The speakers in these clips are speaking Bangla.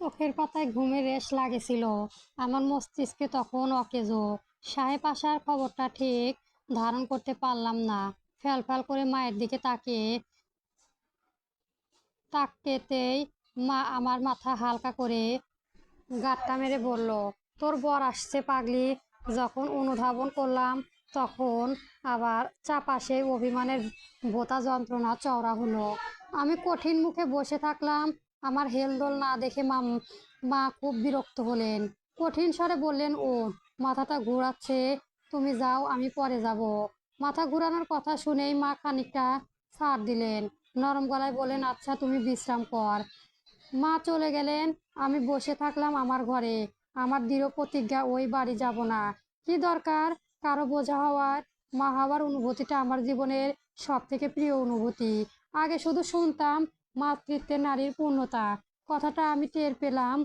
চোখের পাতায় ঘুমের রেশ লাগেছিল। আমার মস্তিষ্কে তখন অকেজো। সাহেব আসার খবরটা ঠিক ধারণ করতে পারলাম না। ফ্যাল করে মায়ের দিকে তাকেতেই মা আমার মাথা হালকা করে গাঁটটা মেরে বলল, তোর বর আসছে পাগলি। যখন অনুধাবন করলাম তখন আবার চাপাশে অভিমানের ভোঁতা যন্ত্রণা চওড়া হলো। আমি কঠিন মুখে বসে থাকলাম। আমার হেলদোল না দেখে মা খুব বিরক্ত হলেন। কঠিন স্বরে বললেন, ও মাথাটা ঘোরাচ্ছে, তুমি যাও, আমি পরে যাব। মাথা ঘুরানোর কথা শুনেই মা খানিকটা ছাড় দিলেন। নরম গলায় বললেন, আচ্ছা তুমি বিশ্রাম কর। মা চলে গেলেন। আমি বসে থাকলাম আমার ঘরে। আমার দৃঢ় প্রতিজ্ঞা, ওই বাড়ি যাব না। কি দরকার কারো বোঝা হওয়ার? মা হওয়ার অনুভূতিটা আমার জীবনের সব থেকে প্রিয় অনুভূতি। আগে শুধু শুনতাম মাতৃত্বে নারীর পূর্ণতা। কথাটা আমি টের পেলাম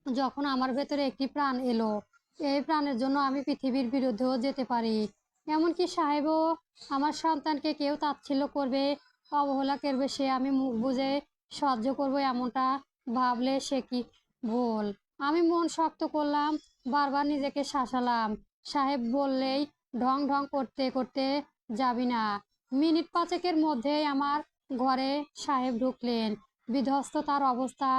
যখন আমার ভেতরে একটি প্রাণ এলো। এই প্রাণের জন্য আমি পৃথিবীর বিরুদ্ধেও যেতে পারি। এমনকি সাহেবও আমার সন্তানকে কেউ তাচ্ছিল্য করবে, অবহেলা করবে, সে আমি মুখ বুজে সহ্য করবো, এমনটা ভাবলে সে কি ভুল? আমি মন শক্ত করলাম, বারবার নিজেকে শাসালাম। সাহেব বললেই ঢং ঢং করতে করতে যাবি না। মিনিট পাঁচেকের মধ্যেই আমার ঘরে সাহেব ঢুকলেন। বিধ্বস্ত তার অবস্থা,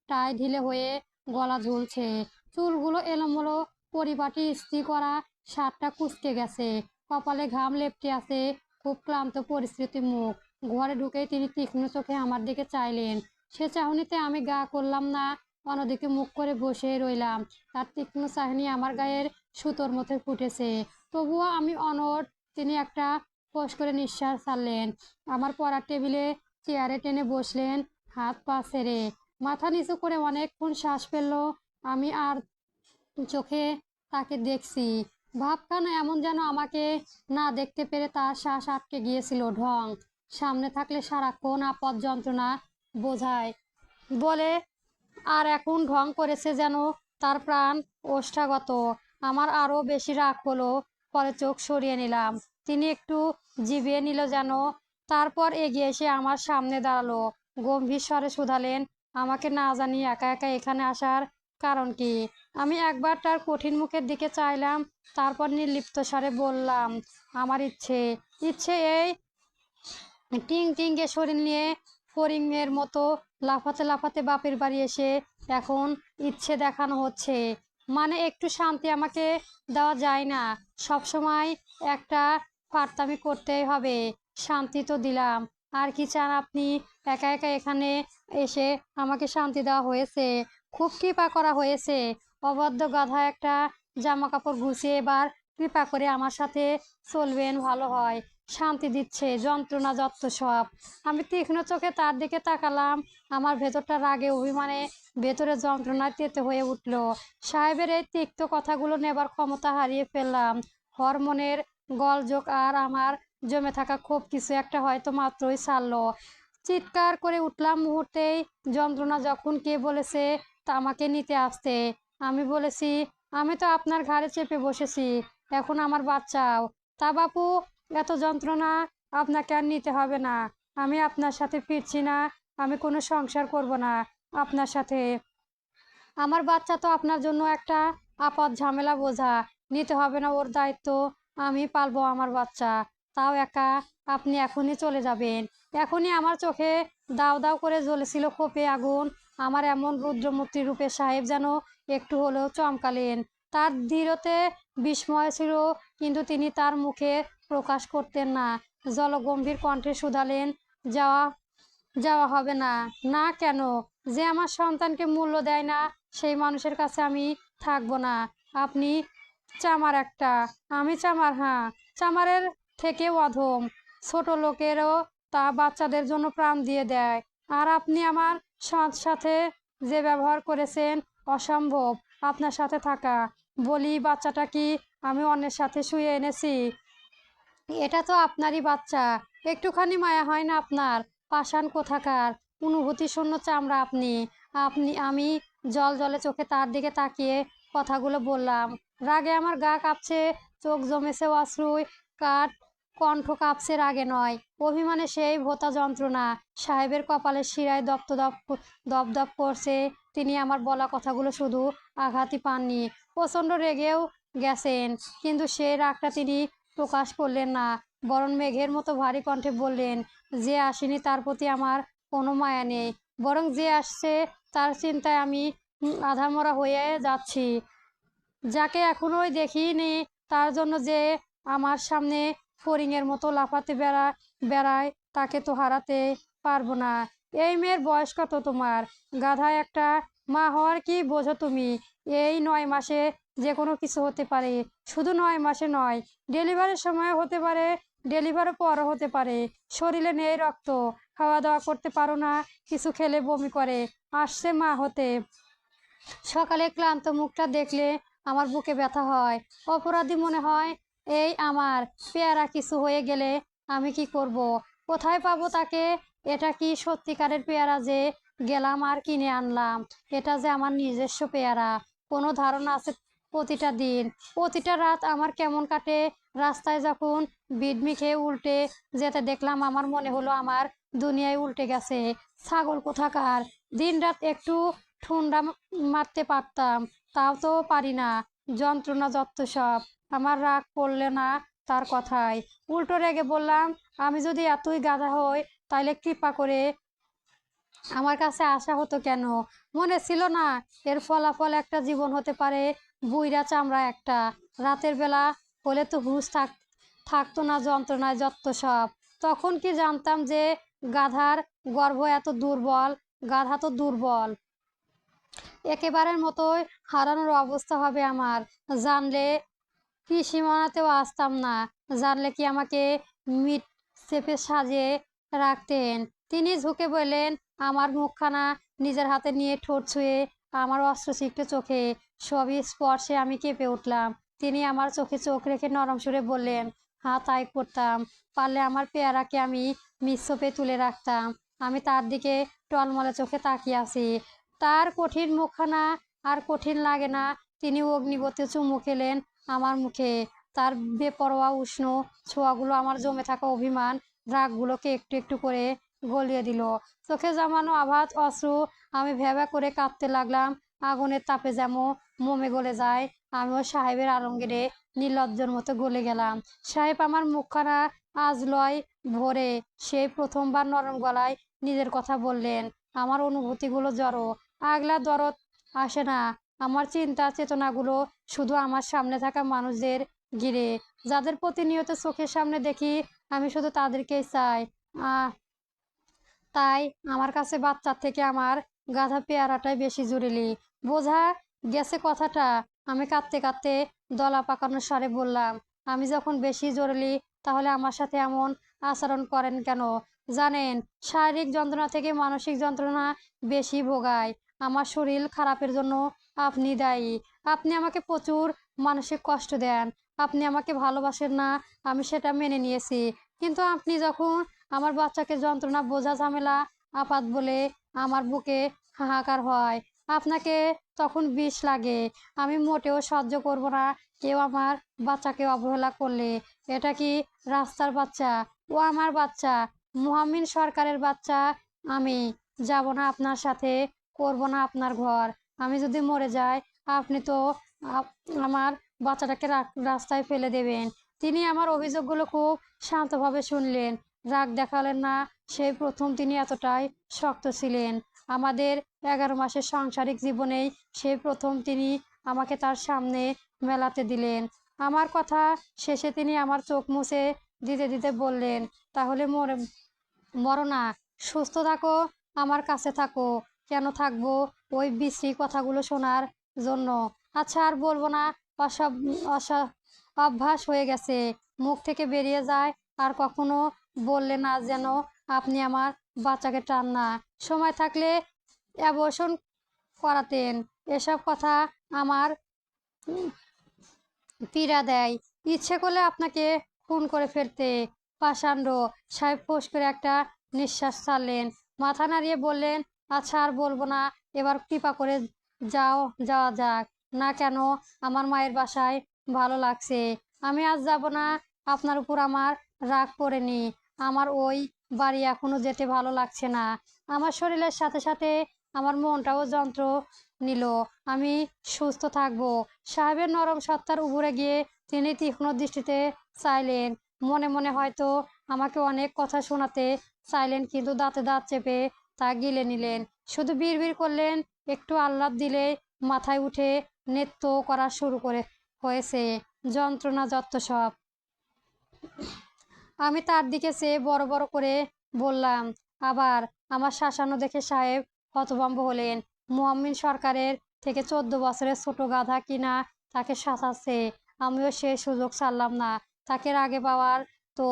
টাই ঢিলে হয়ে গলা ঝুলছে, চুলগুলো এলোমেলো, পরিপাটি ইস্ত্রি করা, শার্টটা কুঁচকে গেছে, কপালে ঘাম লেপ্টে আছে, খুব ক্লান্ত পরিস্থিতি মুখ। ঘরে ঢুকেই তিনি তীক্ষ্ণ চোখে আমার দিকে চাইলেন। সে চাহনিতে আমি গা করলাম না, অন্যদিকে মুখ করে বসে রইলাম। তার তীক্ষ্ণ চাহনি আমার গায়ের সুতোর মধ্যে ফুটেছে। তবুও আমি অনড়। তিনি একটা ফোঁস করে নিঃশ্বাস ছাড়লেন। আমার পড়ার টেবিলে চেয়ারে টেনে বসলেন, হাত পা ছেড়ে। মাথা নিচু করে অনেকক্ষণ শ্বাস ফেললো। আমি আর চোখে তাকে দেখছি। ভাবখানা এমন যেন আমাকে না দেখতে পেরে তার শ্বাস আটকে গিয়েছিল। ঢং সামনে থাকলে সারাক্ষণ আপদ যন্ত্রণা বোঝায় বলে, আর এখন ঢং করেছে যেন তার প্রাণ ওষ্ঠাগত। আমার আরো বেশি রাগ হলো। পরে চোখ সরিয়ে নিলাম। তিনি একটু জিভিয়ে নিল যেন। তারপর এগিয়ে এসে আমার সামনে দাঁড়ালো। গম্ভীর স্বরে শুধালেন, আমাকে না জানিয়ে একা একা এখানে আসার কারণ কি? আমি একবার তার কঠিন মুখের দিকে চাইলাম, তারপর নির্লিপ্ত স্বরে বললাম, আমার ইচ্ছে ইচ্ছে এই টিং টিঙ্গে শরীর নিয়ে ফড়িংয়ের মতো লাফাতে লাফাতে বাপের বাড়ি এসে এখন ইচ্ছে দেখানো হচ্ছে। মানে একটু শান্তি আমাকে দেওয়া যায় না? সব সময় একটা ফারতামি করতেই হবে। শান্তি তো দিলাম, আর কি চান আপনি? একা একা এখানে এসে আমাকে শান্তি দেওয়া হয়েছে, খুব কৃপা করা হয়েছে। অবাধ্য গাধা একটা, জামা কাপড় গুছিয়ে এবার কৃপা করে আমার সাথে চলবেন, ভালো হয়। শান্তি দিচ্ছে যন্ত্রণা যত সব। আমি তীক্ষ্ণ চোখে তার দিকে তাকালাম। আমার ভেতরটা রাগে অভিমানে ভেতরে যন্ত্রণায় তেতে হয়ে উঠল। সাহেবের এই তিক্ত কথাগুলো নেবার ক্ষমতা হারিয়ে ফেললাম। হরমোনের গলযোগ আর আমার জমে থাকা খুব কিছু একটা হয়তো মাত্রই ছাড়লো। চিৎকার করে উঠলাম মুহূর্তেই। যন্ত্রণা যখন কে বলেছে তা আমাকে নিতে আসতে? আমি বলেছি, আমি তো আপনার ঘাড়ে চেপে বসেছি, এখন আমার বাচ্চাও। তা বাপু, এত যন্ত্রণা আপনাকে আর নিতে হবে না। আমি আপনার সাথে ফিরছি না। আমি কোনো সংসার করব না আপনার সাথে। আমার বাচ্চা তো আপনার জন্য একটা আপদ ঝামেলা বোঝা। নিতে হবে না ওর দায়িত্ব, আমি পালবো আমার বাচ্চা, তাও একা। আপনি এখনই চলে যাবেন? এখনই? আমার চোখে দাও দাও করে জ্বলেছিল ক্ষোভে আগুন। আমার এমন রুদ্রমূর্তি রূপে সাহেব যেন একটু হলেও চমকালেন। তার দৃঢ়তে বিস্ময় ছিল, কিন্তু তিনি তার মুখে প্রকাশ করতেন না। জলগম্ভীর কণ্ঠে শুধালেন, যাওয়া যাওয়া হবে না? না কেন? যে আমার সন্তানকে মূল্য দেয় না সেই মানুষের কাছে আমি থাকবো না। আপনি চামার একটা। আমি চামার? হ্যাঁ, চামারের থেকেও অধম। ছোট লোকেরও তা বাচ্চাদের জন্য প্রাণ দিয়ে দেয়। আর আপনি আমার সাথে যে ব্যবহার করেছেন, অসম্ভব আপনার সাথে থাকা। বলি, বাচ্চাটা কি আমি অন্যের সাথে শুয়ে এনেছি? এটা তো আপনারই বাচ্চা। একটুখানি মায়া হয় না আপনার? পাষাণ কোথাকার, অনুভূতি শূন্য চামড়া আপনি। আমি জল জলে চোখে তার দিকে তাকিয়ে কথাগুলো বললাম। রাগে আমার গা কাঁপছে, চোখ জমেছে অশ্রুয়। কাঠ কণ্ঠ কাঁপছে রাগে নয়, অভিমানে সেই ভোঁতা যন্ত্রণা। সাহেবের কপালের শিরায় দপদপ করছে। তিনি আমার বলা কথাগুলো শুধু আঘাতই পাননি, প্রচণ্ড রেগেও গেছেন। কিন্তু সেই রাগটা তিনি প্রকাশ করলেন না, বরং মেঘের মতো ভারী কণ্ঠে বললেন, যে আসেনি তার প্রতি আমার কোনো মায়া নেই, বরং যে আসছে তার চিন্তায় আমি আধামরা হয়ে যাচ্ছি। যাকে এখনোই দেখিনি, তার জন্য যে আমার সামনে ফড়িংয়ের মতো লাফাতে বেড়ায়, তাকে তো হারাতে পারবো না। এই মেয়ের বয়স কত তোমার? গাধা একটা। মা হওয়ার কি বোঝো তুমি? এই 9 মাসে যে কোনো কিছু হতে পারে। শুধু 9 মাসে নয়, ডেলিভারির সময় হতে পারে, ডেলিভারির পরও হতে পারে। শরীরে নেই রক্ত, খাওয়া দাওয়া করতে পারো না, কিছু খেলে বমি করে। আসছে মা হতে। সকালে ক্লান্ত মুখটা দেখলে আমার বুকে ব্যথা হয়, অপরাধী মনে হয়। এই আমার পেয়ারা কিছু হয়ে গেলে আমি কি করব? কোথায় পাবো তাকে? এটা কি সত্যিকারের পেয়ারা যে গেলাম আর কিনে আনলাম? এটা যে আমার নিজস্ব পেয়ারা? কোনো ধারণা আছে? প্রতিটা দিন, প্রতিটা রাত আমার কেমন কাটে? রাস্তায় যখন বিডমি খেয়ে উল্টে যেতে দেখলাম, আমার মনে হলো আমার দুনিয়ায় উল্টে গেছে। ছাগল কোথাকার! দিন রাত একটু ঠুন্ডা মারতে পারতাম, তাও তো পারি না। যন্ত্রণা যত সব। আমার রাগ পড়লে না তার কথায়, উল্টো রেগে বললাম, আমি যদি এতই গাধা হই, তাইলে কৃপা করে আমার কাছে আসা হতো কেন? মনে ছিল না এর ফলাফল একটা জীবন হতে পারে? বুইড়া চামড়া একটা। রাতের বেলা হলে তো হুঁশ থাকতো না, যন্ত্রণায় যত সব। তখন কি জানতাম যে গাধার গর্ভ এত দুর্বল? গাধা তো দুর্বল। একেবারের মতোই হারানোর অবস্থা হবে আমার। জানলে কি সীমানাতেও আসতাম না। জানলে কি আমাকে মিট চেপে সাজিয়ে রাখতেন? তিনি ঝুঁকে বললেন, আমার মুখখানা নিজের হাতে নিয়ে ঠোঁট ছুঁয়ে আমার অশ্রুসিক্ত চোখে সবই স্পর্শে আমি কেঁপে উঠলাম। তিনি আমার চোখে চোখ রেখে নরম সুরে বললেন, হ্যাঁ তাই করতাম। পারলে আমার পেয়ারাকে আমি মিশ্রপে তুলে রাখতাম। আমি তার দিকে টলমলে চোখে তাকিয়ে আছি। তার কঠিন মুখখানা আর কঠিন লাগে না। তিনি অগ্নিগতে চুমু খেলেন আমার মুখে। তার বেপরোয়া উষ্ণ ছোঁয়াগুলো আমার জমে থাকা অভিমান, রাগগুলোকে একটু একটু করে গলিয়ে দিল। চোখে জমানো আভাজ অশ্রু। আমি ভ্যাবা করে কাঁদতে লাগলাম। আগুনের তাপে যেমন মোমে গলে যায়, আমিও সাহেবের আলমগীরে নির্লজ্জের মতো গলে গেলাম। সাহেব আমার মুখখানা আজ লয় ভরে সেই প্রথমবার নরম গলায় নিজের কথা বললেন। আমার অনুভূতিগুলো জড়ো, আগলা দরদ আসে না। আমার চিন্তা চেতনাগুলো শুধু আমার সামনে থাকা মানুষদের ঘিরে, যাদের প্রতিনিয়ত চোখের সামনে দেখি। আমি শুধু তাদেরকেই চাই। তাই আমার কাছে বাচ্চার থেকে আমার গাধা পেয়ারাটাই বেশি জরুরি। বোঝা গেছে কথাটা? আমি কাঁদতে কাঁদতে দলা পাকানোর স্বরে বললাম, আমি যখন বেশি জরুরি, তাহলে আমার সাথে এমন আচরণ করেন কেন? জানেন, শারীরিক যন্ত্রণা থেকে মানসিক যন্ত্রণা বেশি ভোগায়। আমার শরীর খারাপের জন্য আপনি দায়ী। আপনি আমাকে প্রচুর মানসিক কষ্ট দেন। আপনি আমাকে ভালোবাসেন না, আমি সেটা মেনে নিয়েছি। কিন্তু আপনি যখন আমার বাচ্চাকে যন্ত্রণা বোঝা ঝামেলা আপাত বলে আমার বুকে হাহাকার হয়, আপনাকে তখন বিষ লাগে। আমি মোটেও সহ্য করব না কেউ আমার বাচ্চাকে অবহেলা করলে। এটা কি রাস্তার বাচ্চা? ও আমার বাচ্চা, মুহাম্মিন সরকারের বাচ্চা। আমি যাব না আপনার সাথে, করব না আপনার ঘর। আমি যদি মরে যাই, আপনি তো আমার বাচ্চাটাকে রাস্তায় ফেলে দেবেন। তিনি আমার অভিযোগগুলো খুব শান্তভাবে শুনলেন, রাগ দেখালেন না। সেই প্রথম তিনি এতটাই শক্ত ছিলেন। আমাদের 11 মাসের সাংসারিক জীবনেই সেই প্রথম তিনি আমাকে তার সামনে মেলাতে দিলেন। আমার কথা শেষে তিনি আমার চোখ মুছে দিতে দিতে বললেন, তাহলে মরো না, সুস্থ থাকো, আমার কাছে থাকো। কেন থাকবো? ওই বিশ্রী কথাগুলো শোনার জন্য। আচ্ছা আর বলবো না। অসব অভ্যাস হয়ে গেছে, মুখ থেকে বেরিয়ে যায়। আর কখনো বললে না যেন আপনি আমার বাচ্চাকে টান না। সময় থাকলে অ্যাবর্শন করাতেন। এসব কথা আমার পীড়া দেয়। ইচ্ছে করলে আপনাকে খুন করে ফেলতে। পাষাণ্ড। সাহেব ফোঁস করে একটা নিঃশ্বাস ছাড়লেন, মাথা নাড়িয়ে বললেন, আচ্ছা আর বলবো না, এবার কৃপা করে যাওয়া যাক। না কেন? আমার মায়ের বাসায় ভালো লাগছে। আমি আজ যাব না। আপনার উপর আমার রাগ করেনি। আমার ওই বাড়ি এখনো যেতে ভালো লাগছে না। আমার শরীরের সাথে সাথে আমার মনটাও যন্ত্র নিল। আমি সুস্থ থাকবো। সাহেবের নরম সত্তার উপরে গিয়ে তিনি তীক্ষ্ণ দৃষ্টিতে চাইলেন। মনে মনে হয়তো আমাকে অনেক কথা শোনাতে চাইলেন, কিন্তু দাঁতে দাঁত চেপে তা গিলে নিলেন। শুধু বিড়বিড় করলেন, একটু আহ্লাদ দিলে মাথায় উঠে নৃত্য করা শুরু হয়েছে। যন্ত্রণা যত সব। আমি তার দিকে চেয়ে বড় বড় করে বললাম। আবার আমার শাসানো দেখে সাহেব হতভম্ব হলেন। মুয়াম্মিন সরকারের থেকে 14 বছরের ছোট গাধা কিনা তাকে শাসাচ্ছে। আমিও সে সুযোগ ছাড়লাম না। তাকে রাগে পাওয়ার তো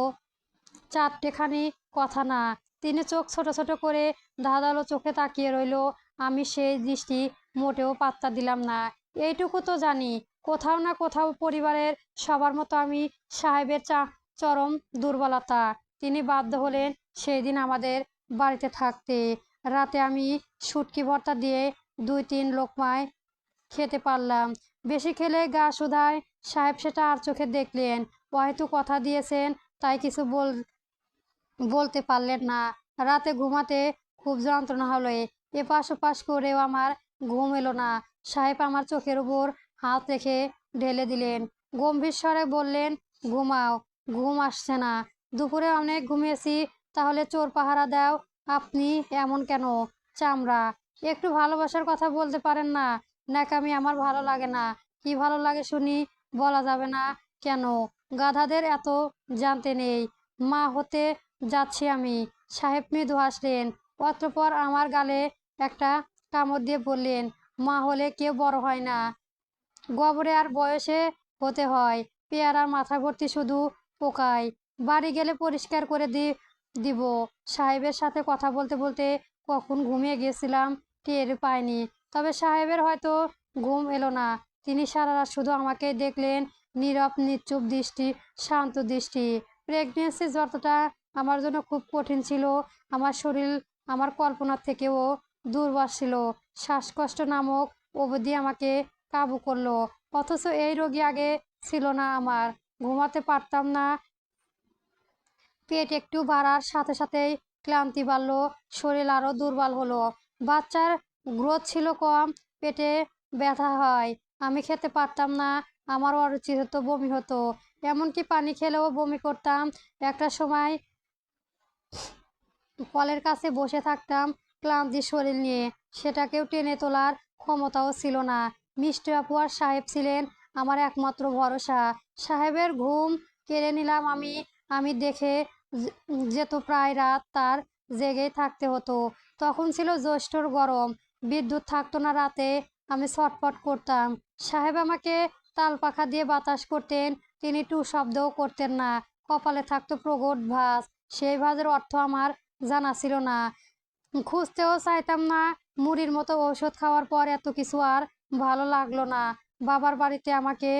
চারটেখানি কথা না। তিনি চোখ ছোট ছোট করে ধাঁধালো চোখে তাকিয়ে রইল। আমি সেই দৃষ্টি মোটেও পাত্তা দিলাম না। এইটুকু তো জানি, কোথাও না কোথাও পরিবারের সবার মতো আমি সাহেবের চরম দুর্বলতা। তিনি বাধ্য হলেন সেই দিন আমাদের বাড়িতে থাকতে। রাতে আমি শুটকি ভর্তা দিয়ে 2-3 লোকমায় খেতে পারলাম। বেশি খেলে গা শুধায়। সাহেব সেটা আর চোখে দেখলেন। হয়তো কথা দিয়েছেন, তাই কিছু বলতে পারলেন না। রাতে ঘুমাতে খুব যন্ত্রণা হলো। এপাশ ওপাশ করেও আমার ঘুম এলো না। সাহেব আমার চোখের উপর হাত রেখে ঢেলে দিলেন। গম্ভীর স্বরে বললেন, ঘুমাও। ঘুম আসছে না? দুপুরে অনেক ঘুমিয়েছি, তাহলে চোর পাহারা দাও। আপনি এমন কেন? চামড়া। একটু ভালোবাসার কথা বলতে পারেন না? ন্যাকামি আমার ভালো লাগে না। কি ভালো লাগে শুনি? বলা যাবে না কেন? গাধাদের এত জানতে নেই। মা হতে যাচ্ছি আমি। সাহেব মৃদু হাসলেন। অতঃপর আমার গালে একটা কামড় দিয়ে বললেন, মা হলে কেউ বড় হয় না, গবরে আর বয়সে হতে হয়। পেয়ারার মাথা ভর্তি শুধু পোকায়। বাড়ি গেলে পরিষ্কার করে দিব। সাহেবের সাথে কথা বলতে বলতে কখন ঘুমিয়ে গেছিলাম টের পাইনি। তবে সাহেবের হয়তো ঘুম এলো না। তিনি সারা রাত শুধু আমাকে দেখলেন, নীরব নিশ্চুপ দৃষ্টি, শান্ত দৃষ্টি। প্রেগনেন্সি যতটা আমার জন্য খুব কঠিন ছিল, আমার শরীর আমার কল্পনার থেকেও দুর্বল ছিল। শ্বাসকষ্ট নামক অবধি আমাকে কাবু করলো। অথচ এই রোগী আগে ছিল না আমার। ঘুমাতে পারতাম না। পেট একটু বাড়ার সাথে সাথেই ক্লান্তি বাড়ল, শরীর আরো দুর্বল হলো। বাচ্চার গ্রোথ ছিল কম, পেটে ব্যথা হয়। আমি খেতে পারতাম না। আমার অরুচি হতো, বমি হতো। এমনকি পানি খেলেও বমি করতাম। একটা সময় কলের কাছে বসে থাকতাম ক্লান্তি শরীর নিয়ে। সেটাকেও টেনে তোলার ক্ষমতাও ছিল না। মিষ্টি আপু আর সাহেব ছিলেন আমার একমাত্র ভরসা। সাহেবের ঘুম কেড়ে নিলাম আমি। আমি দেখে যেত প্রায় রাত তার জেগেই থাকতে হতো। তখন ছিল জ্যৈষ্ঠর গরম। বিদ্যুৎ থাকতো না রাতে। আমি ছটফট করতাম। সাহেব আমাকে তাল পাখা দিয়ে বাতাস করতেন। তিনি টু শব্দও করতেন না। কপালে থাকতো প্রগট ভাঁজ। সেই ভাঁজের অর্থ আমার জানা ছিল না। খুঁজতেও চাইতাম না। মুড়ির মতো ঔষধ খাওয়ার পর এত কিছু আর ভালো লাগলো না। বাবার বাড়িতে আমাকে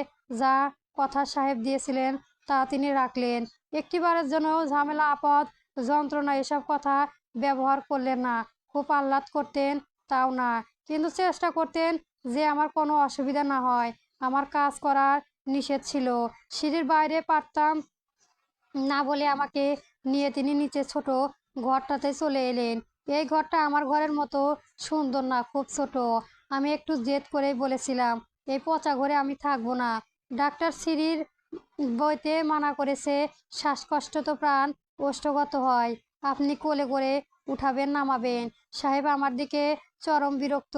যা কথা সাহেব দিয়েছিলেন তা তিনি রাখলেন। একটিবারের জন্য ঝামেলা, আপদ, যন্ত্রণা এসব কথা ব্যবহার করলেন না। খুব আহ্লাদ করতেন তাও না, কিন্তু চেষ্টা করতেন যে আমার কোনো অসুবিধা না হয়। আমার কাজ করার নিষেধ ছিল। সিঁড়ির বাইরে পারতাম না বলে আমাকে নিয়ে তিনি নিচে ছোট ঘরটাতে চলে এলেন। এই ঘরটা আমার ঘরের মতো সুন্দর না, খুব ছোট। আমি একটু জেদ করে বলেছিলাম, এই পচা ঘরে আমি থাকবো না। ডাক্তার সিঁড়ির বইতে মানা করেছে। শ্বাসকষ্ট তো প্রাণ ওষ্ঠগত হয়। আপনি কোলে করে উঠাবেন, নামাবেন। সাহেব আমার দিকে চরম বিরক্ত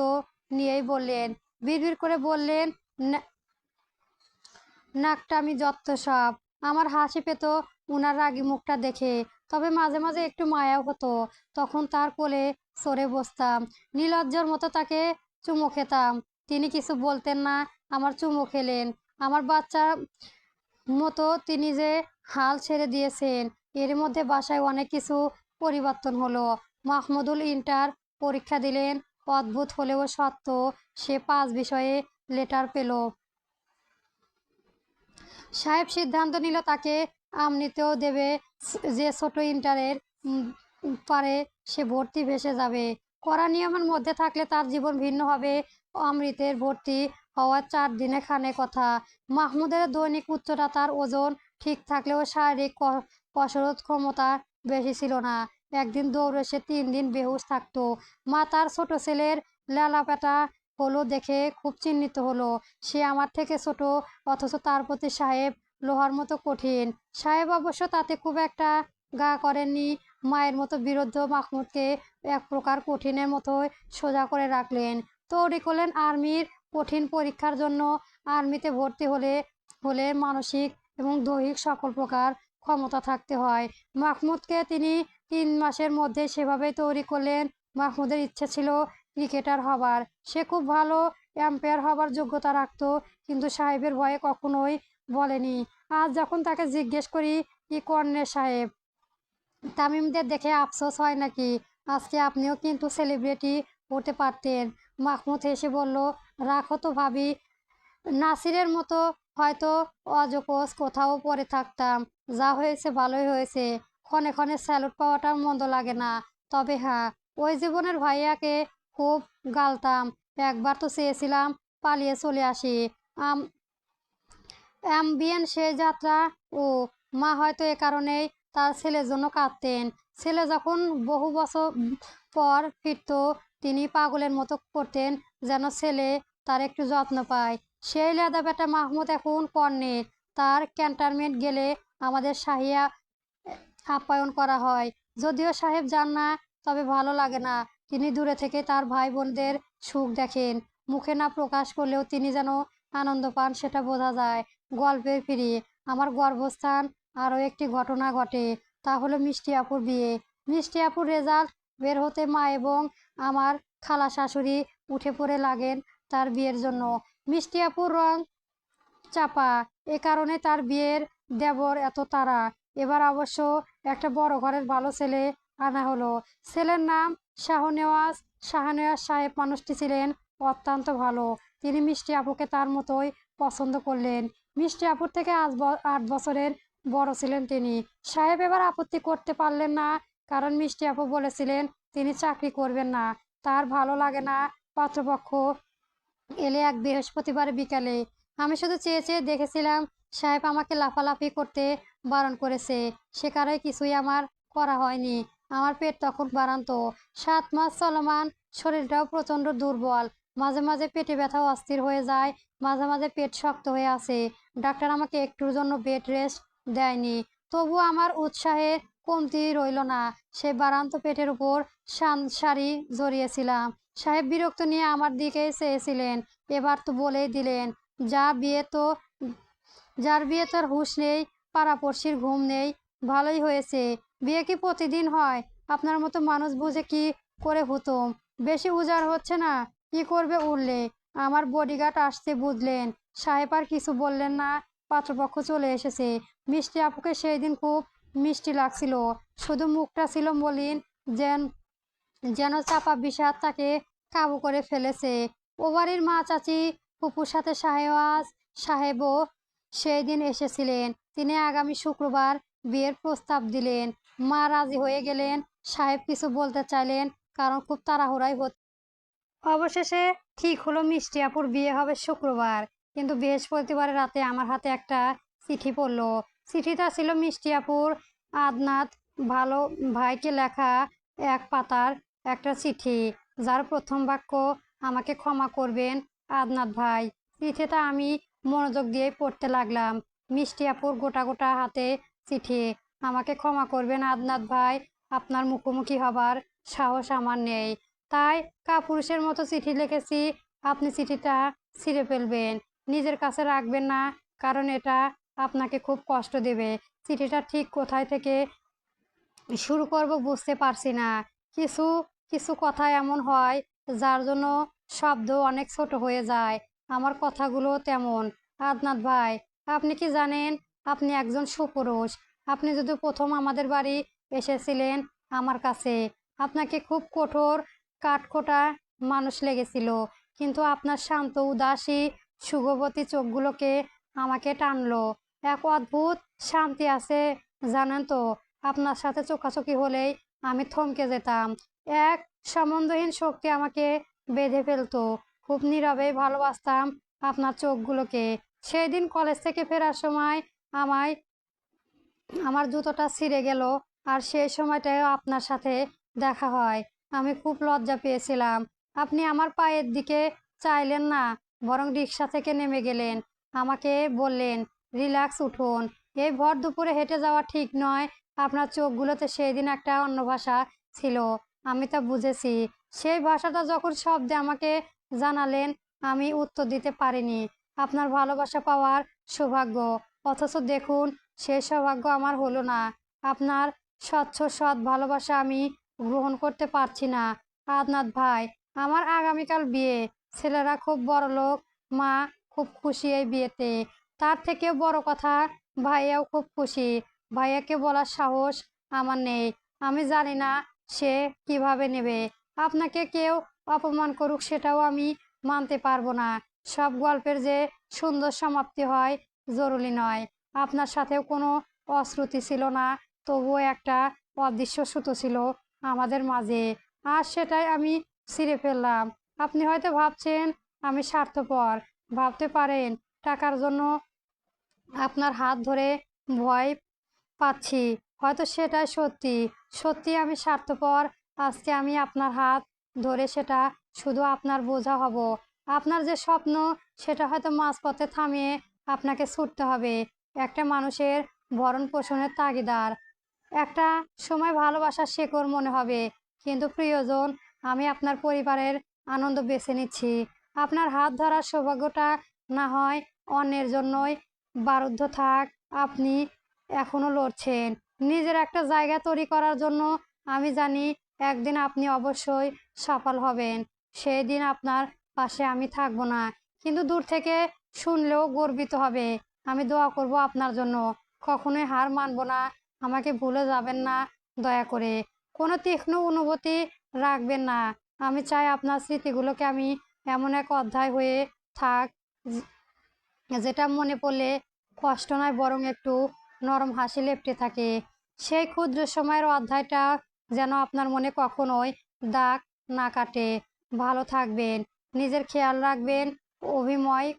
নিয়েই বললেন, বিড়বিড় করে বললেন, নাকটা আমি যত্ত সব। আমার হাসি পেত উনার রাগী মুখটা দেখে। তবে মাঝে মাঝে একটু মায়াও হতো। তখন তার কোলে সরে বসতাম। নির্লজ্জর মতো তাকে চুমু খেতাম। তিনি কিছু বলতেন না। আমার চুমু খেলেন। আমার বাচ্চার মতো তিনি যে হাল ছেড়ে দিয়েছেন। এর মধ্যে বাসায় অনেক কিছু পরিবর্তন হলো। মাহমুদুল ইন্টার পরীক্ষা দিলেন। অদ্ভুত হলেও সত্য, সে 5 বিষয়ে লেটার পেল। সাহেব সিদ্ধান্ত নিল তাকে আমনিতেও দেবে। যে ছোট ইন্টারের পারে সে ভর্তি ভেসে যাবে। কড়া নিয়মের মধ্যে থাকলে তার জীবন ভিন্ন হবে। অমৃতের ভর্তি হওয়ার 4 দিনে খানে কথা। মাহমুদের দৈনিক উচ্চতা, তার ওজন ঠিক থাকলেও শারীরিক কসরত ক্ষমতা বেশি ছিল না। একদিন দৌড়ে সে 3 দিন বেহুশ থাকতো। মা তার ছোট ছেলের লেলাপেটা হলো দেখে খুব চিন্তিত হলো। সে আমার থেকে ছোট, অথচ তার প্রতি সাহেব লোহার মতো কঠিন। সাহেব অবশ্য তাতে খুব একটা গা করেননি। মায়ের মতো বিরুদ্ধ মাহমুদকে এক প্রকার কঠিনের মতোই সোজা করে রাখলেন। তৈরি করলেন আর্মির কঠিন পরীক্ষার জন্য। আর্মিতে ভর্তি হলে হলে মানসিক এবং দৈহিক সকল প্রকার ক্ষমতা থাকতে হয়। মাহমুদকে তিনি 3 মাসের মধ্যে সেভাবেই তৈরি করলেন। মাহমুদের ইচ্ছে ছিল ক্রিকেটার হবার। সে খুব ভালো এম্পায়ার হবার যোগ্যতা রাখত, কিন্তু সাহেবের ভয়ে কখনোই বলেনি। আজ যখন তাকে জিজ্ঞেস করি, কি কর্নেল সাহেব, তামিমদের দেখে আফসোস হয় নাকি? আজকে আপনিও কিন্তু সেলিব্রিটি হতে পারতেন। মাহমুদ হেসে বলল, রাখো তো ভাবি, নাসিরের মতো হয়তো অজকোষ কোথাও পড়ে থাকতাম। যা হয়েছে ভালোই হয়েছে। ক্ষণে ক্ষণে স্যালুট পাওয়াটাও মন্দ লাগে না। তবে হ্যাঁ, ওই জীবনের ভাইয়াকে খুব গালতাম। একবার তো চেয়েছিলাম পালিয়ে চলে আসি। অ্যাম্বিয়েন সে যাত্রা। ও মা হয়তো এ কারণেই তার ছেলের জন্য কাঁদতেন। ছেলে যখন বহু বছর পর ফিরত, তিনি পাগলের মতো করতেন যেন ছেলে তার একটু যত্ন পায়। সেই লেদা বেটা মাহমুদ এখন কর্নেল। তার ক্যান্টনমেন্ট গেলে আমাদের শাহিয়া আপ্যায়ন করা হয়। যদিও সাহেব যান না, তবে ভালো লাগে না। তিনি দূরে থেকে তার ভাই বোনদের সুখ দেখেন। মুখে না প্রকাশ করলেও তিনি যেন আনন্দ পান, সেটা বোঝা যায়। গল্পের ফিরি, আমার গর্ভস্থান আরও একটি ঘটনা ঘটে। তা হলো মিষ্টি আপুর বিয়ে। মিষ্টি আপুর রেজাল্ট বের হতে মা এবং আমার খালা শাশুড়ি উঠে পড়ে লাগেন তার বিয়ের জন্য। মিষ্টি আপুর রং চাপা, এ কারণে তার বিয়ের দেবর এত তাড়া। এবার অবশ্য একটা বড় ঘরের ভালো ছেলে আনা হলো। ছেলের নাম শাহনেওয়াজ। শাহনেওয়াজ সাহেব মানুষটি ছিলেন অত্যন্ত ভালো। তিনি মিষ্টি আপুকে তার মতোই পছন্দ করলেন। মিষ্টি আপুর থেকে 8 বছরের বড় ছিলেন তিনি। সাহেব এবার আপত্তি করতে পারলেন না, কারণ মিষ্টি আপু বলেছিলেন তিনি চাকরি করবেন না, তার ভালো লাগে না পাত্রপক্ষ এলে এক বৃহস্পতিবার বিকালে। আমি শুধু চেয়ে চেয়ে দেখেছিলাম। সাহেব আমাকে লাফালাফি করতে বারণ করেছে। সে কারণে কিছুই আমার করা হয়নি। আমার পেট তখন বাড়ান্ত। 7 মাস চলমান, শরীরটাও প্রচণ্ড দুর্বল। মাঝে মাঝে পেটে ব্যথা অস্থির হয়ে যায়, মাঝে মাঝে পেট শক্ত হয়ে আছে। ডাক্তার আমাকে একটুর জন্য বেড রেস্ট দেয়নি। তবু আমার উৎসাহের কমতি রইল না। সেই বাড়ান্ত পেটের উপর শাড়ি জড়িয়েছিলাম। সাহেব বিরক্ত নিয়ে আমার দিকে চেয়েছিলেন। এবার তো বলেই দিলেন, যা বিয়ে তো যার বিয়ে তার হুঁশ নেই, পাড়াপড়শির ঘুম নেই। ভালোই হয়েছে। বিয়ে কি প্রতিদিন হয়? আপনার মতো মানুষ বুঝে কি করে হুতুম। বেশি উজাড় হচ্ছে না? কি করবে উঠলে? আমার বডিগার্ড আসছে বুঝলেন। সাহেব আর কিছু বললেন না। পাত্রপক্ষ চলে এসেছে। মিষ্টি আপুকে সেই দিন খুব মিষ্টি লাগছিল। শুধু মুখটা ছিল মলিন, যেন যেন চাপা বিষাদ তাকে কাবু করে ফেলেছে। ও বাড়ির মা চাচি ফুপুর সাথে শাহনেওয়াজ সাহেবও সেই দিন এসেছিলেন। তিনি আগামী শুক্রবার বিয়ের প্রস্তাব দিলেন। মা রাজি হয়ে গেলেন। সাহেব কিছু বলতে চাইলেন, কারণ খুব তাড়াহুড়াই হচ্ছে। অবশেষে ঠিক হলো মিষ্টি আপুর বিয়ে হবে শুক্রবার। কিন্তু বৃহস্পতিবার রাতে আমার হাতে একটা চিঠি পড়লো। চিঠিটা ছিল মিষ্টি আপুর আদনাত ভালো ভাইকে লেখা এক পাতার একটা চিঠি, যার প্রথম বাক্য, আমাকে ক্ষমা করবেন আদনাত ভাই। চিঠিটা আমি মনোযোগ দিয়ে পড়তে লাগলাম। মিষ্টি আপুর গোটা গোটা হাতে চিঠি। আমাকে ক্ষমা করবেন আদনাত ভাই, আপনার মুখোমুখি হবার সাহস আমার নেই, তাই কাপুরুষের মতো চিঠি লিখেছি। আপনি চিঠিটা ছিঁড়ে ফেলবেন, নিজের কাছে রাখবেন না, কারণ এটা আপনাকে খুব কষ্ট দেবে। চিঠিটা ঠিক কোথায় থেকে শুরু করব বুঝতে পারছি না। কিছু কিছু কথা এমন হয় যার জন্য শব্দ অনেক ছোট হয়ে যায়। আমার কথাগুলো তেমন। আদনাত ভাই, আপনি কি জানেন আপনি একজন সুপুরুষ? আপনি যদি প্রথম আমাদের বাড়ি এসেছিলেন আমার কাছে, আপনাকে খুব কঠোর কাঠখোট্টা মানুষ লেগেছিল, কিন্তু আপনার শান্ত উদাসী সুগভতী চোখগুলোকে আমাকে টানলো। এক অদ্ভুত শান্তি আছে জানেন তো। আপনার সাথে চোখাচোখি হলেই আমি থমকে যেতাম। এক সম্বন্ধহীন শক্তি আমাকে বেঁধে ফেলতো। খুব নীরবে ভালোবাসতাম আপনার চোখগুলোকে। সেই দিন কলেজ থেকে ফেরার সময় আমায় আমার জুতোটা ছিঁড়ে গেল, আর সেই সময়টায় আপনার সাথে দেখা হয়। আমি খুব লজ্জা পেয়েছিলাম। আপনি আমার পায়ের দিকে চাইলেন না, বরং রিক্সা থেকে নেমে গেলেন। আমাকে বললেন, রিল্যাক্স, উঠুন। এই ভর দুপুরে হেঁটে যাওয়া ঠিক নয়। আপনার চোখগুলোতে সেই দিন একটা অন্য ভাষা ছিল, আমি তা বুঝেছি। সেই ভাষাটা যখন শব্দে আমাকে জানালেন, আমি উত্তর দিতে পারিনি। আপনার ভালোবাসা পাওয়ার সৌভাগ্য, অথচ দেখুন, সেই সৌভাগ্য আমার হলো না। আপনার স্বচ্ছ সৎ ভালোবাসা আমি গ্রহণ করতে পারছি না। আদনাত ভাই, আমার আগামীকাল বিয়ে। ছেলেরা খুব বড় লোক, মা খুব খুশি এই বিয়েতে। তার থেকেও বড় কথা, ভাইয়াও খুব খুশি। ভাইয়াকে বলার সাহস আমার নেই। আমি জানি না সে কিভাবে নেবে। আপনাকে কেউ অপমান করুক সেটাও আমি মানতে পারবো না। সব গল্পের যে সুন্দর সমাপ্তি হয় জরুরি নয়। আপনার সাথেও কোনো অশ্রুতি ছিল না, তবুও একটা অদৃশ্য সুতো ছিল আমাদের মাঝে, আর সেটাই আমি ছিঁড়ে ফেললাম। আপনি হয়তো ভাবছেন আমি স্বার্থপর, ভাবতে পারেন টাকার জন্য আপনার হাত ধরে ভয় পাচ্ছি। হয়তো সেটাই সত্যি। সত্যি আমি স্বার্থপর। আজকে আমি আপনার হাত ধরে সেটা শুধু আপনার বোঝা হব। আপনার যে স্বপ্ন, সেটা হয়তো মাঝপথে থামিয়ে আপনাকে ছুটতে হবে। একটা মানুষের ভরণ পোষণের তাগিদার। একটা সময় ভালোবাসার শেকড় মনে হবে, কিন্তু প্রিয়জন, আমি আপনার পরিবারের আনন্দ বেছে নিচ্ছি। আপনার হাত ধরার সৌভাগ্যটা না হয় অন্যের জন্যই বারুদ্ধ থাক। আপনি এখনো লড়ছেন নিজের একটা জায়গা তৈরি করার জন্য। আমি জানি একদিন আপনি অবশ্যই সফল হবেন। সেই দিন আপনার পাশে আমি থাকবো না, কিন্তু দূর থেকে শুনলেও গর্বিত হবে। আমি দোয়া করব আপনার জন্য। কখনোই হার মানব না। আমাকে ভুলে যাবেন না দয়া করে। কোনো তীক্ষ্ণ অনুভূতি রাখবেন না। আমি চাই আপনার স্মৃতিগুলোকে আমি এমন এক অধ্যায় হয়ে থাক, যেটা মনে পড়লে কষ্ট নয়, বরং একটু নরম হাসি লেপ্টে থাকে। সেই ক্ষুদ্র সময়ের অধ্যায়টা যেন আপনার মনে কখনোই দাগ না কাটে। ভালো থাকবেন, নিজের খেয়াল রাখবেন, অভিনয়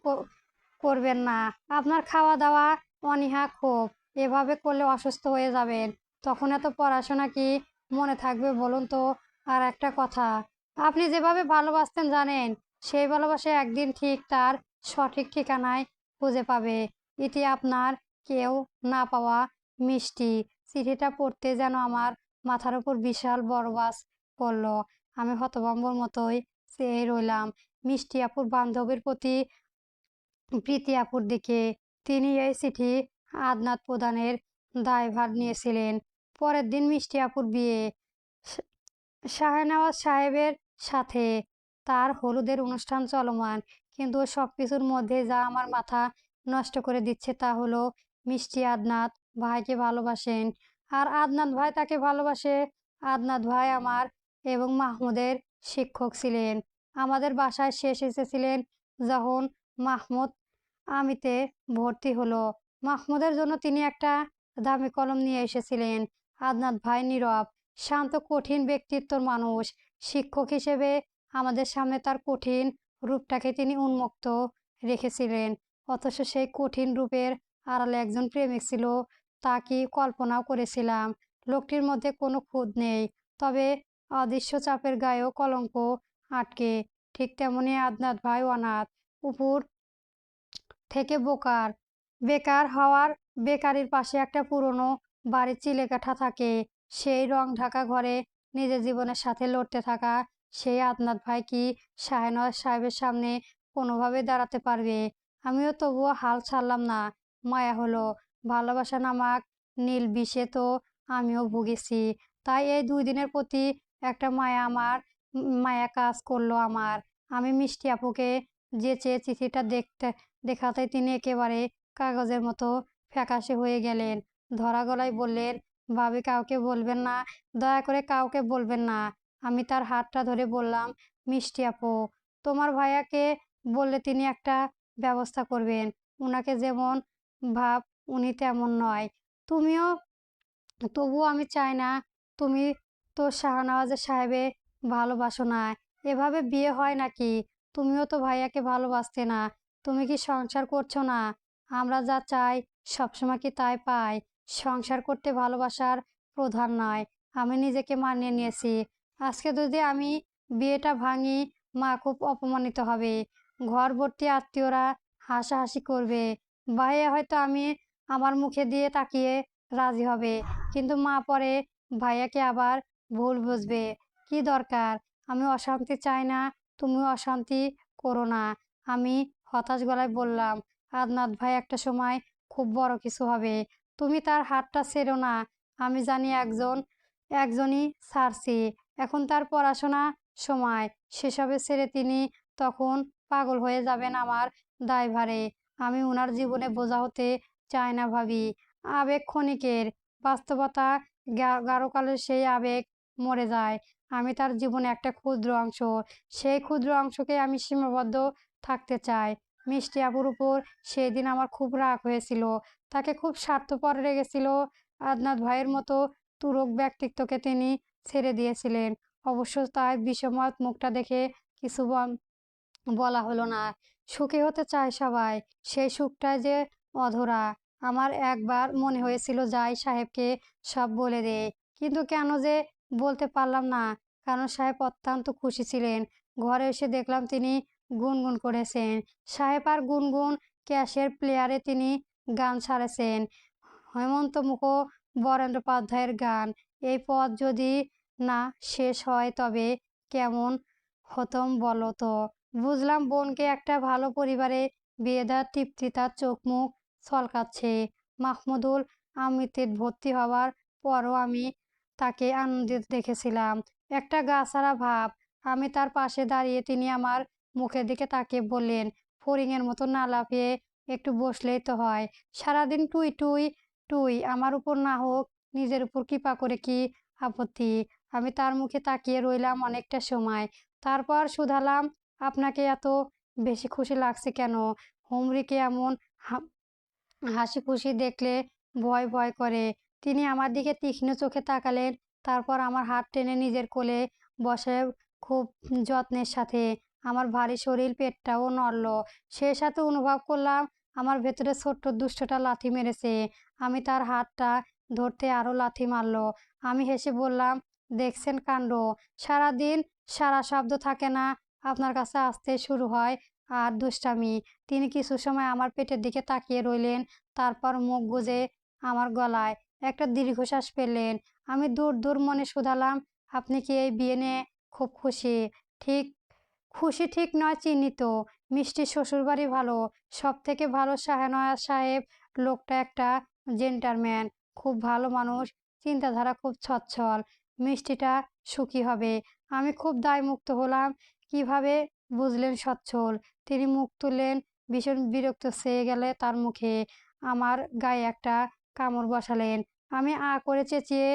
করবেন না। আপনার খাওয়া দাওয়া অনীহা খুব, এভাবে করলে অসুস্থ হয়ে যাবেন। তখন এত পড়াশোনা কি মনে থাকবে বলুন তো? আর একটা কথা, আপনি যেভাবে ভালোবাসতেন জানেন, সেই ভালোবাসা একদিন ঠিক তার সঠিক ঠিকানায় খুঁজে পাবে। এটি আপনার কেউ না পাওয়া মিষ্টি। চিঠিটা পড়তে যেন আমার মাথার উপর বিশাল বরবাস পড়ল। আমি হতভম্বর মতোই চেয়ে রইলাম মিষ্টি আপুর বান্ধবীর প্রতি, প্রীতি আপুর দিকে। তিনি এই চিঠি আদনাত প্রদানের দায়ভার নিয়েছিলেন। পরের দিন মিষ্টি আপুর বিয়ে শাহনেওয়াজ সাহেবের সাথে। তার হলুদের অনুষ্ঠান চলমান, কিন্তু সব কিছুর মধ্যে যা আমার মাথা নষ্ট করে দিচ্ছে তা হলো, মিষ্টি আদনাত ভাইকে ভালোবাসেন, আর আদনাত ভাই তাকে ভালোবাসে। আদনাত ভাই আমার এবং মাহমুদের শিক্ষক ছিলেন। আমাদের বাসায় শেষ এসেছিলেন যখন মাহমুদ আমিতে ভর্তি হলো। মাহমুদের জন্য তিনি একটা দামি কলম নিয়ে এসেছিলেন। আদনাত ভাই নীরব, শান্ত, কঠিন ব্যক্তিত্বর মানুষ। শিক্ষক হিসেবে আমাদের সামনে তার কঠিন রূপটাকে তিনি উন্মুক্ত রেখেছিলেন, অথচ সেই কঠিন রূপের আড়ালে একজন প্রেমিক ছিল, তা কি কল্পনাও করেছিলাম? লোকটির মধ্যে কোনো খুঁত নেই, তবে অদৃশ্য চাপের গায়েও কলঙ্ক আটকে। ঠিক তেমনি আদনাত ভাই অনাথ, উপর থেকে বেকার হওয়ার। বেকারির পাশে একটা পুরনো বাড়ির চিলেকাঠা থাকে। সেই রং ঢাকা ঘরে নিজের জীবনের সাথে লড়তে থাকা সেই আদনাত ভাই কি শাহনওয়াজ সাহেবের সামনে কোনোভাবে দাঁড়াতে পারবে? আমিও তবুও হাল ছাড়লাম না। মায়া হলো, ভালোবাসা নামাক নীল বিষে তো আমিও ভুগেছি। তাই এই 2 দিনের প্রতি একটা মায়া কাজ করলো আমার। আমি মিষ্টি আপুকে যে চেয়ে চিঠিটা দেখাতে তিনি একেবারে কাগজের মতো ফ্যাকাশে হয়ে গেলেন। ধরা গলায় বললেন, ভাবি, কাউকে বলবেন না, দয়া করে কাউকে বলবেন না। আমি তার হাতটা ধরে বললাম, মিষ্টি আপু, তোমার ভাইয়াকে বললে তিনি একটা ব্যবস্থা করবেন। উনাকে যেমন ভাব উনি তেমন নয়। তুমিও, তবুও আমি চাই না। তুমি তো শাহনওয়াজ সাহেবে ভালোবাসো না। এভাবে বিয়ে হয় নাকি? তুমিও তো ভাইয়াকে ভালোবাসতে না। তুমি কি সংসার করছো না? আমরা যা চাই সবসময় কি তাই পাই? সংসার করতে ভালোবাসার প্রধান নয়। আমি নিজেকে মানিয়ে নিয়েছি। আজকে যদি আমি বিয়েটা ভাঙি, মা খুব অপমানিত হবে। ঘর ভর্তি আত্মীয়রা হাসাহাসি করবে। ভাইয়া হয়তো আমার মুখে দিয়ে তাকিয়ে রাজি হবে, কিন্তু মা পরে ভাইয়াকে আবার ভুল বুঝবে। কি দরকার? আমি অশান্তি চাই না, তুমিও অশান্তি করো না। আমি হতাশ গলায় বললাম, আদনাত ভাই একটা সময় খুব বড় কিছু হবে। তুমি তার হাতটা ছেড়ো না। আমি জানি একজনই ছাড়ছি। এখন তার পড়াশোনা সময়, সেসবে ছেড়ে তিনি তখন পাগল হয়ে যাবেন আমার দায়ভারে। আমি ওনার জীবনে বোঝা হতে চাই না ভাবি। আবেগ ক্ষণিকের, বাস্তবতা গাঢ়কালে সেই আবেগ মরে যায়। আমি তার জীবনে একটা ক্ষুদ্র অংশ। সেই ক্ষুদ্র অংশকে আমি সীমাবদ্ধ থাকতে চাই। মিষ্টি আপুর উপর সেই দিন আমার খুব রাগ হয়েছিল। তাকে খুব স্বার্থপর লেগেছিল। আদনাত ভাইয়ের মতো তুরক ব্যক্তিত্বকে তিনি ছেড়ে দিয়েছিলেন। অবশ্য তার বিষময় মুখটা দেখে কিছু বলা হলো না। সুখী হতে চায় সবাই, সেই সুখটাই যে অধরা। আমার একবার মনে হয়েছিল জাই সাহেবকে সব বলে দে, কিন্তু কেন যে বলতে পারলাম না। কারণ সাহেব অত্যন্ত খুশি ছিলেন। ঘরে এসে দেখলাম তিনি গুনগুন করেছেন। সাহেব আর গুনগুন ক্যাশের প্লেয়ারে তিনি গান ছাড়েছেন, হেমন্ত বরেন্দ্রোপাধ্যায়ের গান। এই পথ যদি না শেষ হয় তবে কেমন হতম বলো তো। বুঝলাম বোনকে একটা ভালো পরিবারে বিয়ে দেওয়ার তৃপ্তি তার চোখ মুখ ছলকাচ্ছে। মাহমুদুল আমিতে ভর্তি হওয়ার পরও আমি তাকে আনন্দিত দেখেছিলাম। একটা গাছাড়া ভাব। আমি তার পাশে দাঁড়িয়ে তিনি আমার মুখের দিকে তাকিয়ে বললেন, ফড়িংয়ের মতো না লাফিয়ে একটু বসলেই তো হয়। সারাদিন টুই টুই টুই, আমার উপর না হোক নিজের উপর কৃপা করে কি আপত্তি? আমি তার মুখে তাকিয়ে রইলাম অনেকটা সময়। তারপর শুধালাম, আপনাকে এত বেশি খুশি লাগছে কেন? হুমরিকে এমন হাসি খুশি দেখলে ভয় ভয় করে। তিনি আমার দিকে তীক্ষ্ণ চোখে তাকালেন, তারপর আমার হাত টেনে নিজের কোলে বসে খুব যত্নের সাথে। আমার ভারী শরীর, পেটটাও নড়ল। সেই সাথে অনুভব করলাম আমার ভেতরে ছোট্ট দুষ্টটা লাথি মেরেছে। আমি তার হাতটা ধরতে আরো লাথি মারল। আমি হেসে বললাম, দেখছেন কাণ্ড, সারাদিন সারা শব্দ থাকে না, আপনার কাছে আসতে শুরু হয় আর দুষ্টামি। তিনি কিছু সময় আমার পেটের দিকে তাকিয়ে রইলেন, তারপর মুখ গুজে আমার গলায় একটা দীর্ঘশ্বাস ফেললেন। আমি দূর দূর মনে শুধালাম, আপনি কি এই বিয়ে নিয়ে খুব খুশি? ঠিক খুশি ঠিক নয়, চিহ্নিত। মিষ্টির শ্বশুরবাড়ি ভালো, সব থেকে ভালো শাহনওয়াজ সাহেব লোকটা একটা জেন্টারম্যান, খুব ভালো মানুষ, চিন্তাধারা খুব সচ্ছল। মিষ্টিটা সুখী হবে। আমি খুব দায়মুক্ত হলাম। কিভাবে বুঝলেন সচ্ছল? তিনি মুখ তুললেন, ভীষণ বিরক্ত চেয়ে গেলে তার মুখে। আমার গায়ে একটা কামড় বসালেন। আমি আ করে চেঁচিয়ে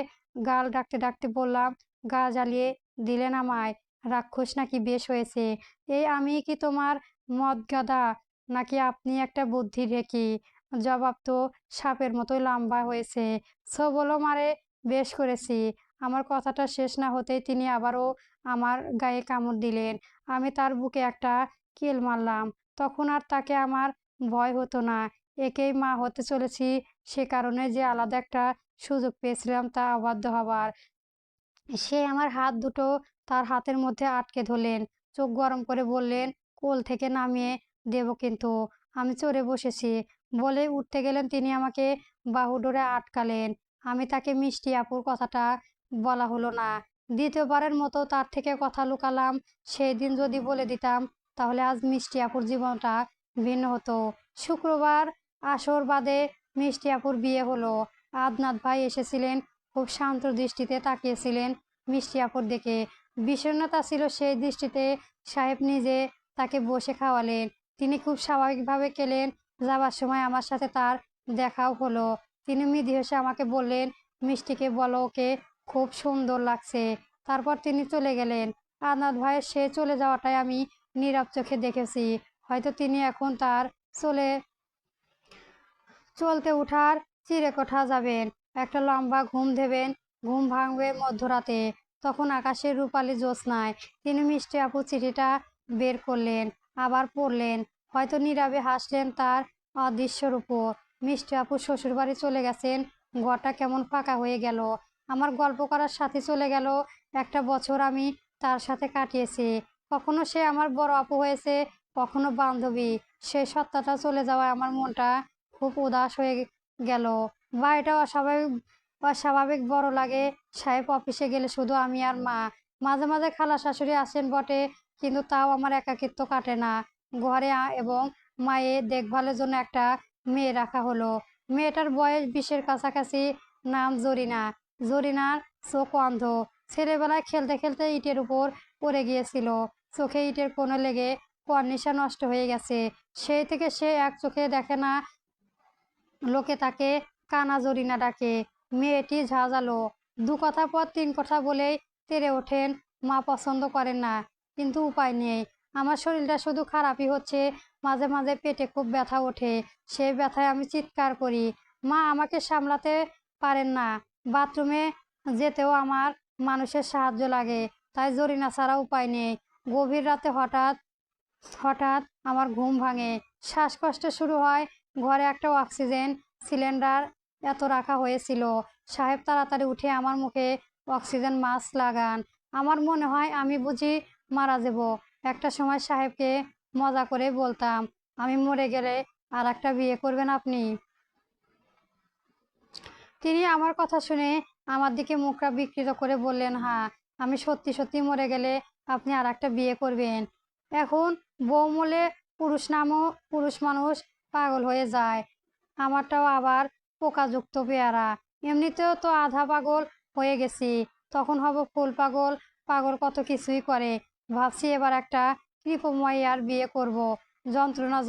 গাল ডাকতে ডাকতে বললাম, গা জ্বালিয়ে দিলেন আমায়। রাক্ষস নাকি বেশ হয়েছে? এই আমি কি তোমার মদগাদা, নাকি আপনি একটা বুদ্ধি ঢেকি? জবাব তো সাপের মতোই লম্বা হয়েছে। বলো মারে, বেশ করেছি। আমার কথাটা শেষ না হতেই তিনি আবারও আমার গায়ে কামড় দিলেন। আমি তার বুকে একটা কিল মারলাম। তখন আর তাকে আমার ভয় হতো না। একেই মা হতে চলেছি, সে কারণে যে আলাদা একটা সুযোগ পেয়েছিলাম তা অবাধ্য হবার। সে আমার হাত দুটো তার হাতের মধ্যে আটকে ধরলেন, চোখ গরম করে বললেন, কোল থেকে নামিয়ে দেব কিন্তু। আমি চড়ে বসেছি বলে উঠতে গেলেন, তিনি আমাকে বাহু ডোরে আটকালেন। আমি তাকে মিষ্টি আপুর কথাটা বলা হলো না। দ্বিতীয়বারের মতো তার থেকে কথা লুকালাম। সেই দিন যদি বলে দিতাম, তাহলে আজ মিষ্টি আপুর জীবনটা ভিন্ন হতো। শুক্রবার আসর বাদে মিষ্টি আপুর বিয়ে হলো। আদনাত ভাই এসেছিলেন, খুব শান্ত দৃষ্টিতে তাকিয়েছিলেন মিষ্টি আপুর দিকে। বিষণ্ণতা ছিল সেই দৃষ্টিতে। সাহেব নিজে তাকে বসে খাওয়ালেন। তিনি খুব স্বাভাবিকভাবে খেলেন। যাবার সময় আমার সাথে তার দেখাও হলো। তিনি মৃদু হেসে আমাকে বললেন, মিষ্টিকে বলো ওকে খুব সুন্দর লাগছে। তারপর তিনি চলে গেলেন। আদনাত ভাইয়ের সে চলে যাওয়াটাই আমি নীরব চোখে দেখেছি। হয়তো তিনি এখন তার চলে চলতে উঠার চিরেকোঠা যাবেন, একটা লম্বা ঘুম দেবেন। ঘুম ভাঙবে মধ্যরাতে, তখন আকাশের রূপালী জ্যোৎস্নায়। তিনি মিষ্টি আপু চিঠিটা বের করলেন, আবার পড়লেন, হয়তো নীরবে হাসলেন তার অদৃশ্যর উপর। মিষ্টি আপু শ্বশুরবাড়ি চলে গেছেন, ঘরটা কেমন ফাঁকা হয়ে গেল। আমার গল্প করার সাথে চলে গেল। একটা বছর আমি তার সাথে কাটিয়েছি। কখনো সে আমার বড় আপু হয়েছে, কখনো বান্ধবী। সেই সত্তাটা চলে যাওয়ায় আমার মনটা খুব উদাস হয়ে গেল। বাড়িটা অস্বাভাবিক বড় লাগে। সাহেব অফিসে গেলে শুধু আমি আর মা। মাঝে মাঝে খালা শাশুড়ি আসেন বটে, কিন্তু তাও আমার একাকিত্ব কাটে না। ঘরে এবং মায়ের দেখভালের জন্য একটা মেয়ে রাখা হলো। মেয়েটার বয়স 20-এর কাছাকাছি। নাম জরিনা। জরিনার চোখ অন্ধ। ছেলেবেলায় খেলতে খেলতে ইটের উপর পড়ে গিয়েছিল। চোখে ইটের কোণে লেগে কর্নিশা নষ্ট হয়ে গেছে। সেই থেকে সে এক চোখে দেখে না। লোকে তাকে কানা জরিনা ডাকে। মেয়েটি ঝাঁঝালো। 2 কথার পর 3 কথা বলেই তেড়ে ওঠেন। মা পছন্দ করেন না, কিন্তু উপায় নেই। আমার শরীরটা শুধু খারাপই হচ্ছে। মাঝে মাঝে পেটে খুব ব্যথা ওঠে। সেই ব্যথায় আমি চিৎকার করি। মা আমাকে সামলাতে পারেন না। বাথরুমে যেতেও আমার মানুষের সাহায্য লাগে। তাই জরিনা ছাড়া উপায় নেই। গভীর রাতে হঠাৎ হঠাৎ আমার ঘুম ভাঙে। শ্বাসকষ্ট শুরু হয়। ঘরে একটা অক্সিজেন সিলিন্ডার এত রাখা হয়েছিল। সাহেব তাড়াতাড়ি উঠে আমার মুখে অক্সিজেন মাস্ক লাগান। আমার মনে হয় আমি বুঝি মারা যাব। একটা সময় সাহেবকে মজা করে বলতাম, আমি মরে গেলে আর একটা বিয়ে করবেন আপনি? তিনি আমার কথা শুনে আমার দিকে মুখটা বিকৃত করে বললেন, হ্যাঁ, আমি সত্যি সত্যি মরে গেলে আপনি আর একটা বিয়ে করবেন। এখন বউ মলে পুরুষ মানুষ পাগল হয়ে যায়। আমারটাও আবার পোকাযুক্ত পেয়ারা। এমনিতেও তো আধা পাগল হয়ে গেছি, তখন হব ফুল পাগল। পাগল কত কিছুই করে। ভাবছি এবার একটা কৃপময় বিয়ে করব। যন্ত্রণা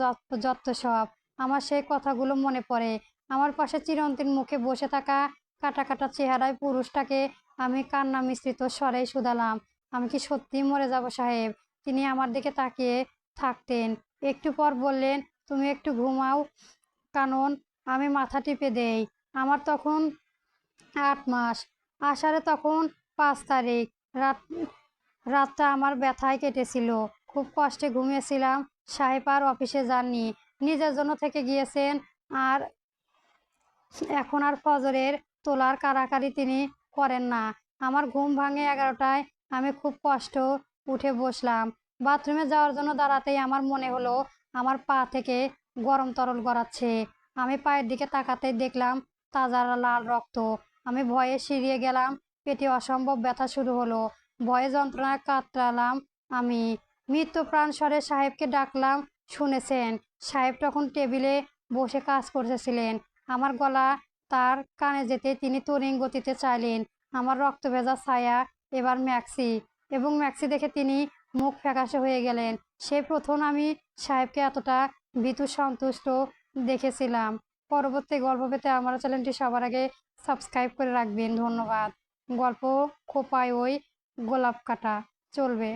যত সব। আমার সেই কথাগুলো মনে পড়ে। আমার পাশে চিরন্তন মুখে বসে থাকা কাটা কাটা চেহারায় পুরুষটাকে আমি কান্না মিশ্রিত স্বরেই শুধালাম, আমি কি সত্যিই মরে যাব সাহেব? তিনি আমার দিকে তাকিয়ে থাকতেন। একটু পর বললেন, তুমি একটু ঘুমাও কানন। আমি মাথা টিপে দেই। আমার তখন 8 মাস। আষাঢ়ে তখন 5 তারিখ। রাত রাতটা আমার ব্যথায় কেটেছিল। খুব কষ্টে ঘুমিয়েছিলাম। সাহেব আর অফিসে যাননি, নিজের জন্য থেকে গিয়েছেন। আর এখন আর ফজরের তোলার কাড়াকাড়ি তিনি করেন না। আমার ঘুম ভাঙে 11টায়। আমি খুব কষ্ট উঠে বসলাম। বাথরুমে যাওয়ার জন্য দাঁড়াতেই আমার মনে হলো আমার পা থেকে গরম তরল গড়াচ্ছে। আমি পায়ের দিকে তাকাতেই দেখলাম তাজা লাল রক্ত। আমি ভয়ে সিঁড়িয়ে গেলাম। পেটে অসম্ভব ব্যথা শুরু হলো। ভয়ে যন্ত্রণায় কাতরালাম আমি। মৃত্যুপ্রাণ স্বরে সাহেবকে ডাকলাম, শুনেছেন? সাহেব তখন টেবিলে বসে কাজ করতেছিলেন। আমার গলা তার কানে যেতে তিনি তড়িৎ গতিতে চাইলেন। আমার রক্ত ভেজা ছায়া এবার ম্যাক্সি দেখে তিনি মুখ ফ্যাকাশে হয়ে গেলেন। সেই প্রথম আমি সাহেবকে এতটা ভীতু সন্তুষ্ট দেখেছিলাম। পরবর্তী গল্প পেতে আমার চ্যানেলটি সবার আগে সাবস্ক্রাইব করে রাখবেন। ধন্যবাদ। গল্প খোপায় ওই গোলাপ কাটা চলবে।